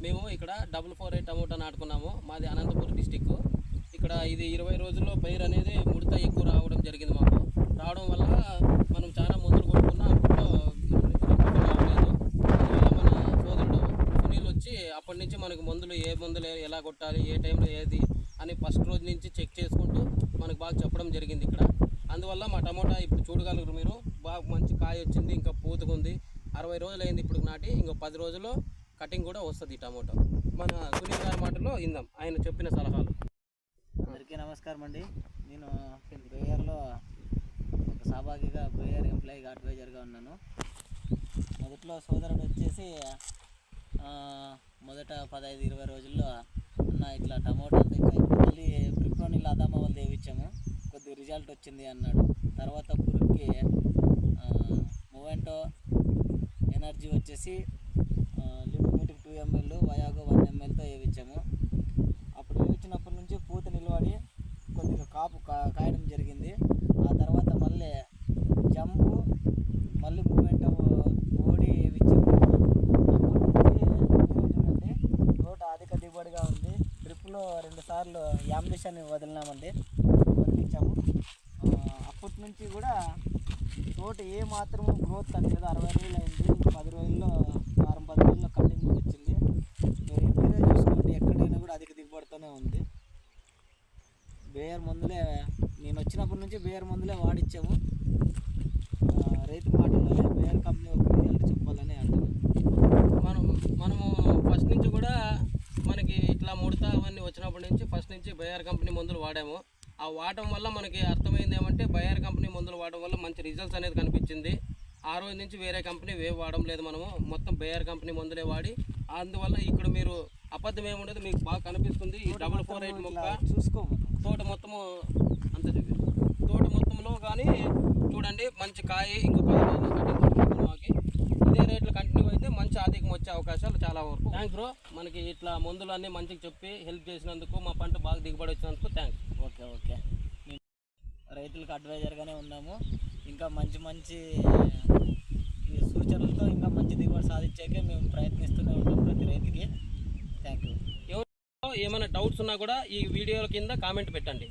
మేము ఇక్కడ 448 టమోటా నాటుకున్నాము. మాది అనంతపురం డిస్టిక్. ఇక్కడ ఇది 20 రోజుల్లో పైరు అనేది ముడత ఎక్కువ రావడం జరిగింది. మాకు రావడం వల్ల మనం చాలా మందులు కొట్టుకున్నా మన సోదరుడు సునీల్ వచ్చి అప్పటి నుంచి మనకు ఏ మందులు ఎలా కొట్టాలి, ఏ టైంలో ఏది అని ఫస్ట్ రోజు నుంచి చెక్ చేసుకుంటూ మనకు బాగా చెప్పడం జరిగింది ఇక్కడ. అందువల్ల మా టమోటా ఇప్పుడు చూడగలరు మీరు, బాగా మంచి కాయ వచ్చింది, ఇంకా పూతకుంది. 60 రోజులు అయింది ఇప్పుడు నాటి, ఇంకో 10 రోజుల్లో కటింగ్ కూడా వస్తుంది ఈ టమోటా. మన సునీల్ గారి మాటలో ఇందాం ఆయన చెప్పిన సలహాలు. అందరికీ నమస్కారం అండి. నేను బ్రేయర్లో ఒక సహభాగిగా బ్రేయర్ ఎంప్లాయీగా అడ్వైజర్గా ఉన్నాను. మొదట్లో సోదరుడు వచ్చేసి మొదట 15-20 రోజుల్లో అన్న ఇట్లా టమోటా అంతా ఇంకా మళ్ళీ ప్రిప్రోనిల్ అదామా వాళ్ళు వేయించాము, కొద్దిగా రిజల్ట్ వచ్చింది అన్నాడు. తర్వాత పురుగుకి మూవెంటో ఎనర్జీ వచ్చేసి లిమిట్ 2 ml, వయాగో 1 mlతో వేయించాము. అప్పుడు వేయించినప్పటి నుంచి పూత నిలబడి కొద్దిగా కాపు కాయడం జరిగింది. ఆ తర్వాత మళ్ళీ జంపు, మళ్ళీ మూమెంట్ ఓడి వేయించాము. చూడండి, తోట అధిక దిగుబడిగా ఉంది. డ్రిప్లో 2 సార్లు యామినేషన్ వదిలించాము. అప్పటి నుంచి కూడా తోట ఏ మాత్రము గ్రోత్ తగ్గలేదు. 60 రోజులు అయింది, 10 రోజుల్లో వారం 10 రోజుల్లో కటింగ్ కూడా వచ్చింది. మీరే చూసుకోండి, ఎక్కడైనా కూడా అధిక దిగుబడితోనే ఉంది. బేయర్ మందులే నేను వచ్చినప్పటి నుంచి బేయర్ మందులే వాడిచ్చాము. రైతు మాటల్లోనే బేయర్ కంపెనీ ఒక రిజల్ట్ చెప్పాలని అంటాను. మనము ఫస్ట్ నుంచి కూడా మనకి ఇట్లా ముడత అవన్నీ వచ్చినప్పటి నుంచి ఫస్ట్ నుంచి బేయర్ కంపెనీ మందులు వాడాము. ఆ వాడటం వల్ల మనకి అర్థమైంది ఏమంటే బేయర్ కంపెనీ మందులు వాడడం వల్ల మంచి రిజల్ట్స్ అనేది కనిపించింది. ఆ రోజు నుంచి వేరే కంపెనీ వాడడం లేదు, మనము మొత్తం బేయర్ కంపెనీ మందులే వాడి. అందువల్ల ఇక్కడ మీరు అబద్ధం ఏముండదు, మీకు బాగా కనిపిస్తుంది. ఈ 448 మొక్క చూసుకోము, తోట మొత్తము అంత తోట మొత్తంలో కానీ చూడండి మంచి కాయ. ఇంకో 10 రోజులు మాకి ఇదే రేట్లు కంటిన్యూ అయితే మంచి ఆదాయం వచ్చే అవకాశాలు చాలా వరకు. థ్యాంక్స్ బ్రో, మనకి ఇట్లా మందులు అన్నీ మంచిగా చెప్పి హెల్ప్ చేసినందుకు, మా పంట బాగా దిగుబడి వచ్చినందుకు థ్యాంక్స్. ఓకే మేము రైతులకు అడ్వైజర్గానే ఉన్నాము. ఇంకా మంచి సూచనలతో ఇంకా మంచి దిగుబడి సాధించాకే మేము ప్రయత్నిస్తూనే ఉంటాం ప్రతి రైతుకి. Thank you. ఎవరు ఏమైనా డౌట్స్ ఉన్నా కూడా ఈ వీడియోల కింద కామెంట్ పెట్టండి.